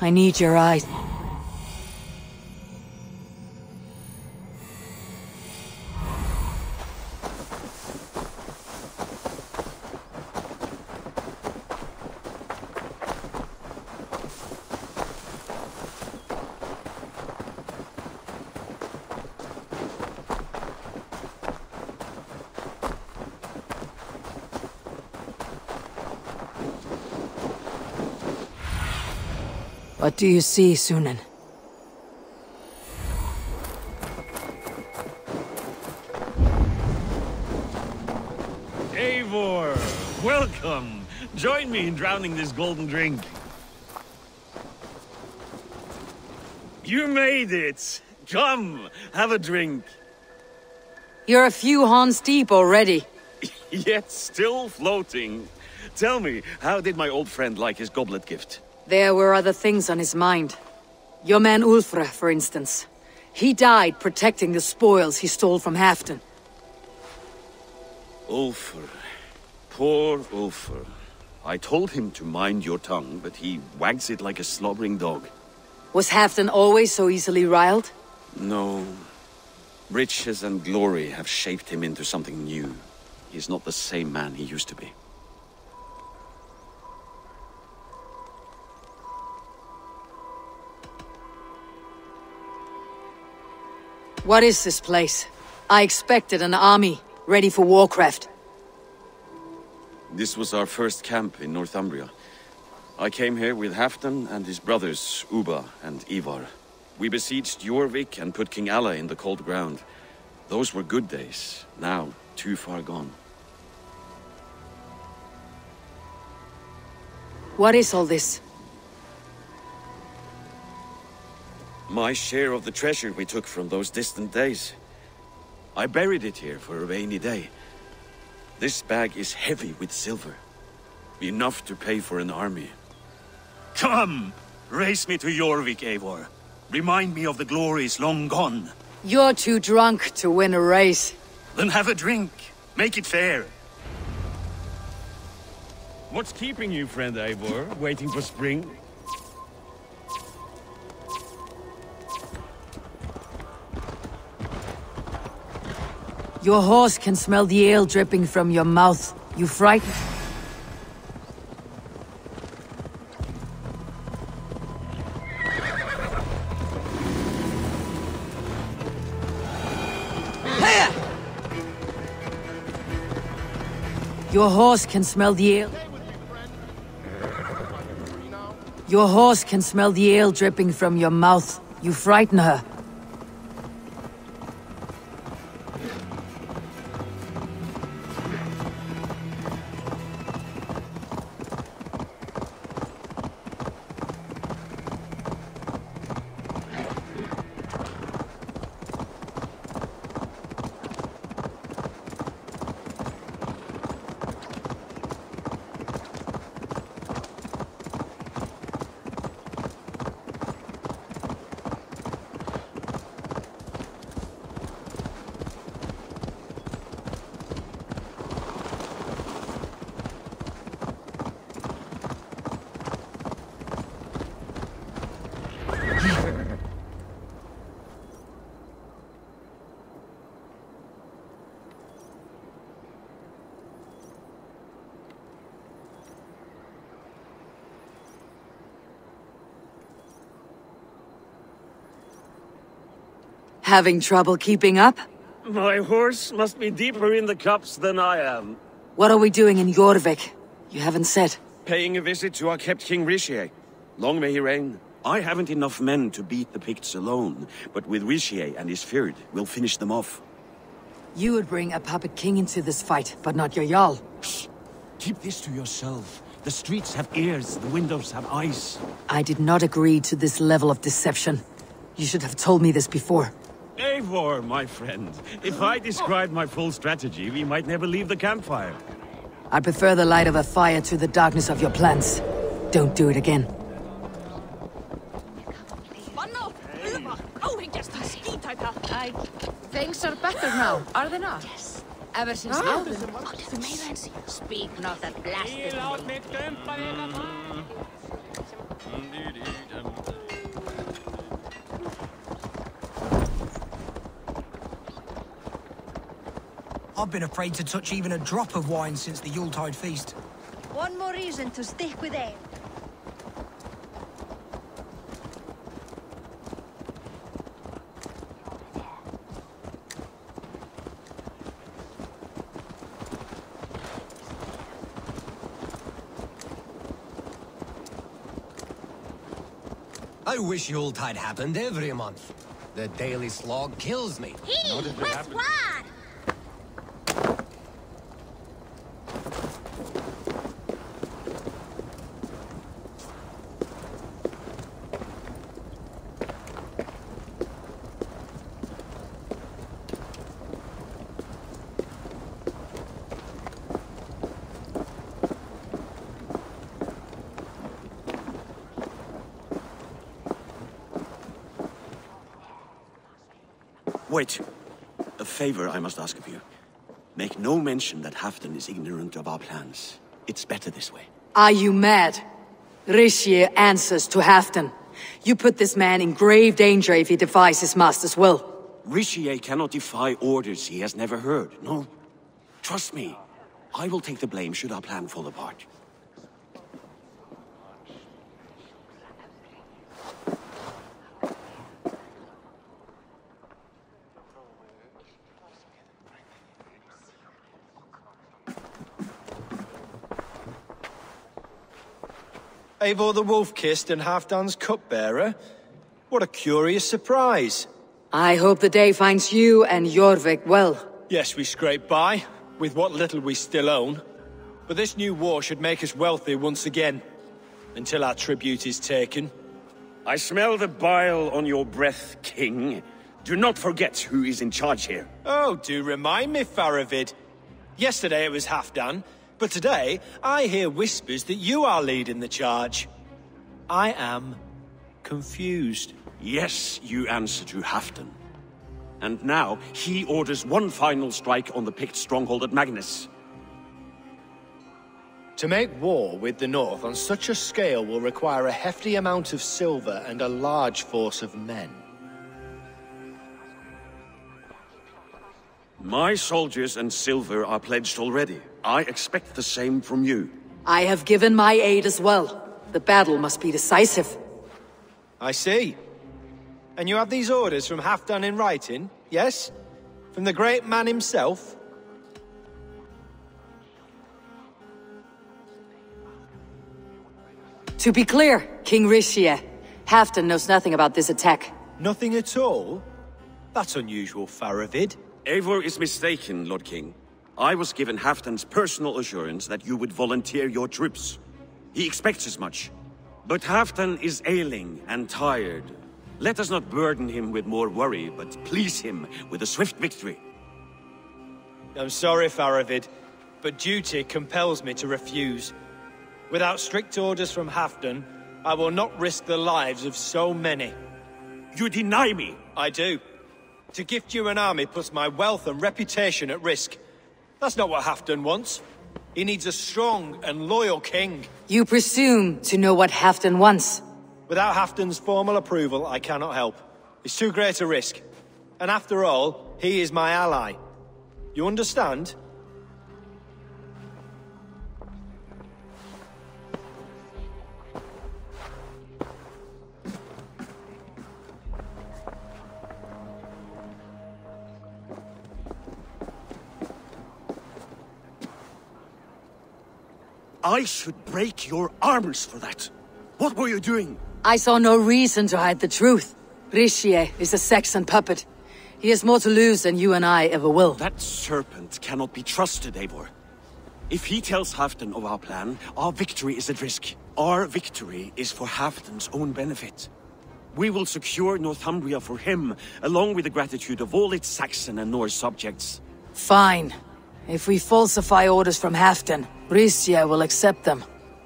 I need your eyes. What do you see, Sunan? Eivor, welcome. Join me in drowning this golden drink. You made it. Come, have a drink. You're a few hans deep already. Yet still floating. Tell me, how did my old friend like his goblet gift? There were other things on his mind. Your man Ulfre, for instance. He died protecting the spoils he stole from Halfdan. Ulfr. Poor Ulfr. I told him to mind your tongue, but he wags it like a slobbering dog. Was Halfdan always so easily riled? No. Riches and glory have shaped him into something new. He's not the same man he used to be. What is this place? I expected an army, ready for warcraft. This was our first camp in Northumbria. I came here with Halfdan and his brothers, Ubba and Ivar. We besieged Jorvik and put King Alla in the cold ground. Those were good days, now too far gone. What is all this? My share of the treasure we took from those distant days. I buried it here for a rainy day. This bag is heavy with silver. Enough to pay for an army. Come! Race me to Jorvik, Eivor. Remind me of the glories long gone. You're too drunk to win a race. Then have a drink. Make it fair. What's keeping you, friend Eivor? Waiting for spring? Your horse can smell the ale dripping from your mouth. You frightened? Your horse can smell the ale. Your horse can smell the ale dripping from your mouth. You frighten her. Having trouble keeping up? My horse must be deeper in the cups than I am. What are we doing in Jorvik? You haven't said. Paying a visit to our kept King Rishi. Long may he reign. I haven't enough men to beat the Picts alone, but with Rishi and his Fyrd, we'll finish them off. You would bring a puppet king into this fight, but not your Jarl. Shh. Keep this to yourself. The streets have ears, the windows have eyes. I did not agree to this level of deception. You should have told me this before. Eivor, my friend. If I described my full strategy, we might never leave the campfire. I prefer the light of a fire to the darkness of your plans. Don't do it again. Things are better now, are they not? Yes. Ever since Speak not that blasted name. I've been afraid to touch even a drop of wine since the Yuletide feast. One more reason to stick with ale. I wish Yuletide happened every month. The daily slog kills me. Hey, what's what? Wait. A favor I must ask of you. Make no mention that Halfdan is ignorant of our plans. It's better this way. Are you mad? Rishi answers to Halfdan. You put this man in grave danger if he defies his master's will. Rishi cannot defy orders he has never heard. No. Trust me. I will take the blame should our plan fall apart. Eivor the Wolf-Kissed and Halfdan's cupbearer? What a curious surprise. I hope the day finds you and Jorvik well. Yes, we scrape by, with what little we still own. But this new war should make us wealthy once again. Until our tribute is taken. I smell the bile on your breath, King. Do not forget who is in charge here. Oh, do remind me, Faravid. Yesterday it was Halfdan, but today I hear whispers that you are leading the charge. I am confused. Yes, you answer to Halfdan. And now he orders one final strike on the Pict stronghold at Magnus. To make war with the North on such a scale will require a hefty amount of silver and a large force of men. My soldiers and silver are pledged already. I expect the same from you. I have given my aid as well. The battle must be decisive. I see. And you have these orders from Halfdan in writing, yes? From the great man himself? To be clear, King Rishi, Halfdan knows nothing about this attack. Nothing at all? That's unusual, Faravid. Eivor is mistaken, Lord King. I was given Halfdan's personal assurance that you would volunteer your troops. He expects as much. But Halfdan is ailing and tired. Let us not burden him with more worry, but please him with a swift victory. I'm sorry, Faravid, but duty compels me to refuse. Without strict orders from Halfdan, I will not risk the lives of so many. You deny me! I do. To gift you an army puts my wealth and reputation at risk. That's not what Halfdan wants. He needs a strong and loyal king. You presume to know what Halfdan wants. Without Halfdan's formal approval, I cannot help. It's too great a risk. And after all, he is my ally. You understand? I should break your arms for that. What were you doing? I saw no reason to hide the truth. Rishi is a Saxon puppet. He has more to lose than you and I ever will. That serpent cannot be trusted, Eivor. If he tells Halfdan of our plan, our victory is at risk. Our victory is for Halfdan's own benefit. We will secure Northumbria for him, along with the gratitude of all its Saxon and Norse subjects. Fine. If we falsify orders from Halfdan, Rishi will accept them.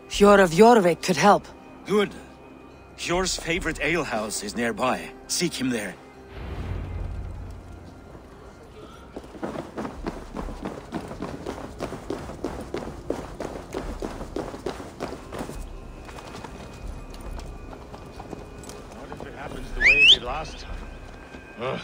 Hjor of Jorvik could help. Good. Hjor's favorite alehouse is nearby. Seek him there. What if it happens the way it did last time? Ugh.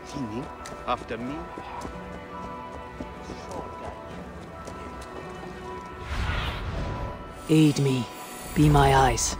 Singing after me. Aid me. Be my eyes.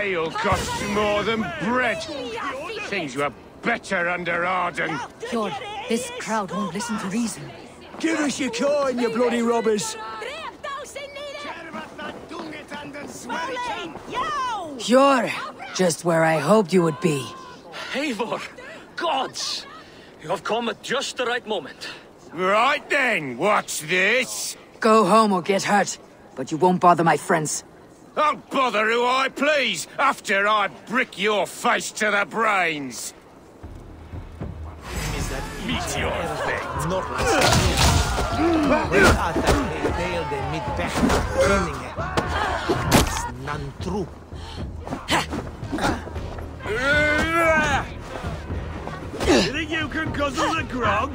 Ale costs more than bread. Things were better under Arden. Fjord, this crowd won't listen to reason. Give us your coin, you bloody robbers! You're just where I hoped you would be. Eivor! Gods! You have come at just the right moment. Right then, what's this? Go home or get hurt, but you won't bother my friends. I'll bother who I please, after I brick your face to the brains. Meteor effect. None true. You think you can guzzle the grog?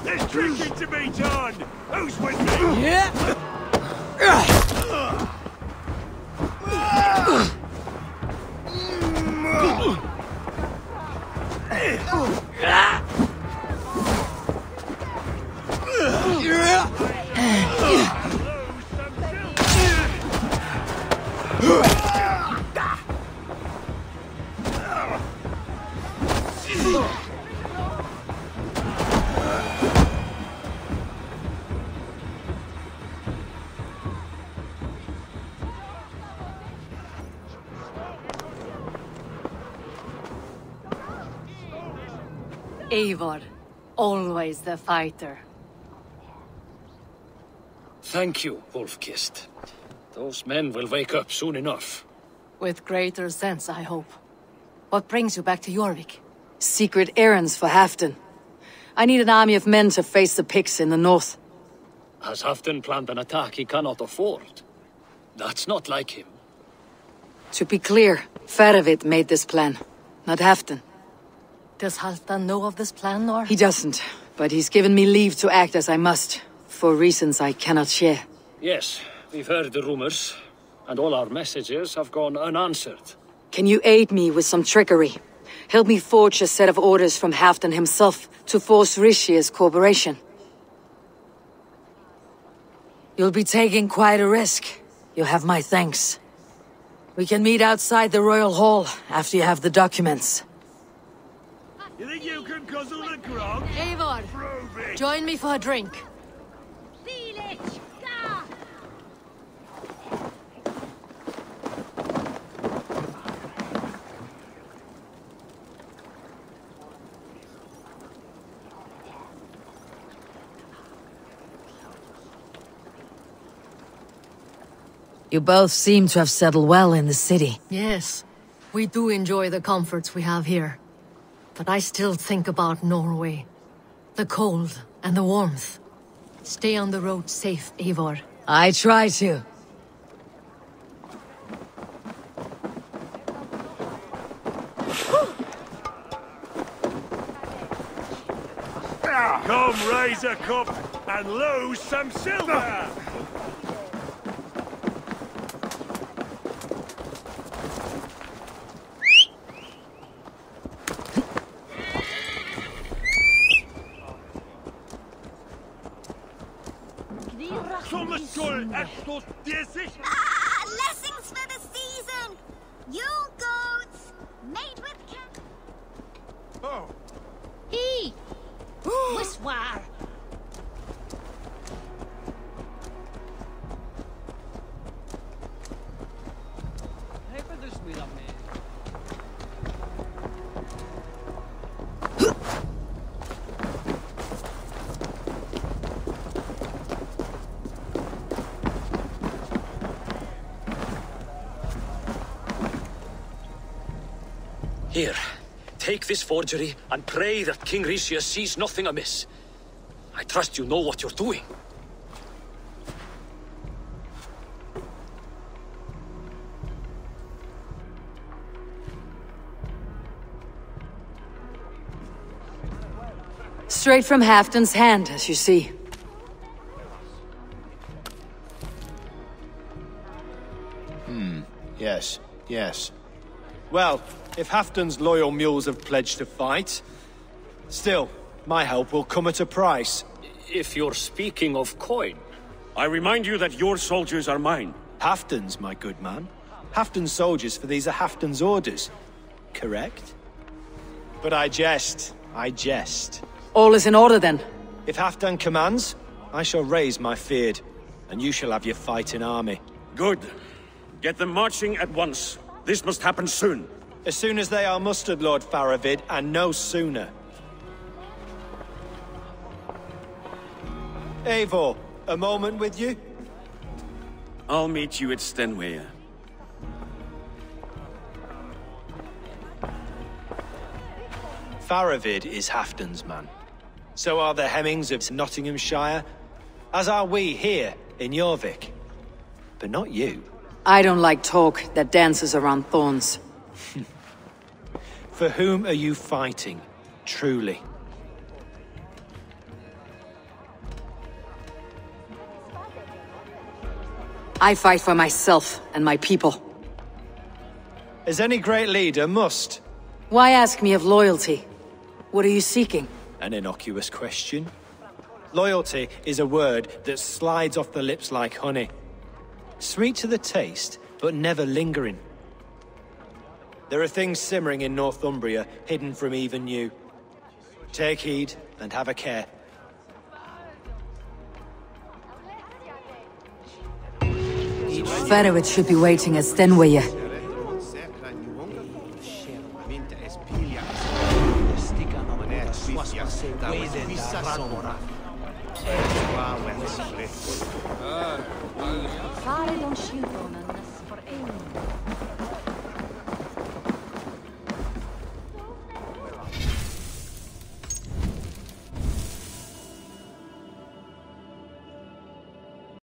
There's drinking to be done! Who's with me? Eivor, always the fighter. Thank you, Wolf-Kissed. Those men will wake up soon enough. With greater sense, I hope. What brings you back to Jorvik? Secret errands for Halfdan. I need an army of men to face the Picts in the north. Has Halfdan planned an attack he cannot afford? That's not like him. To be clear, Faravid made this plan, not Halfdan. Does Halfdan know of this plan, or...? He doesn't, but he's given me leave to act as I must, for reasons I cannot share. Yes, we've heard the rumors, and all our messages have gone unanswered. Can you aid me with some trickery? Help me forge a set of orders from Halfdan himself to force Rishia's cooperation. You'll be taking quite a risk. You'll have my thanks. We can meet outside the Royal Hall after you have the documents. You think you can guzzle the grog? Eivor, Prove it! join me for a drink. You both seem to have settled well in the city. Yes, we do enjoy the comforts we have here. But I still think about Norway. The cold and the warmth. Stay on the road safe, Eivor. I try to. Come raise a cup and lose some silver! Blessings for the season! Yule goats, made with Oh. He! Wiswar! Here, take this forgery and pray that King Ricius sees nothing amiss. I trust you know what you're doing. Straight from Halfdan's hand, as you see. Yes, yes. Well, if Halfdan's loyal mules have pledged to fight, still, my help will come at a price. If you're speaking of coin. I remind you that your soldiers are mine. Halfdan's, my good man. Halfdan's soldiers, for these are Halfdan's orders. Correct? But I jest. I jest. All is in order, then. If Halfdan commands, I shall raise my feared, and you shall have your fighting army. Good. Get them marching at once. This must happen soon. As soon as they are mustered, Lord Faravid, and no sooner. Eivor, a moment with you? I'll meet you at Stenway. Faravid is Halfdan's man. So are the Hemmings of Nottinghamshire, as are we here in Jorvik. But not you. I don't like talk that dances around thorns. For whom are you fighting, truly? I fight for myself and my people. As any great leader must. Why ask me of loyalty? What are you seeking? An innocuous question. Loyalty is a word that slides off the lips like honey. Sweet to the taste, but never lingering. There are things simmering in Northumbria, hidden from even you. Take heed, and have a care. Faravid should be waiting at Stenway. Fare non scivono, for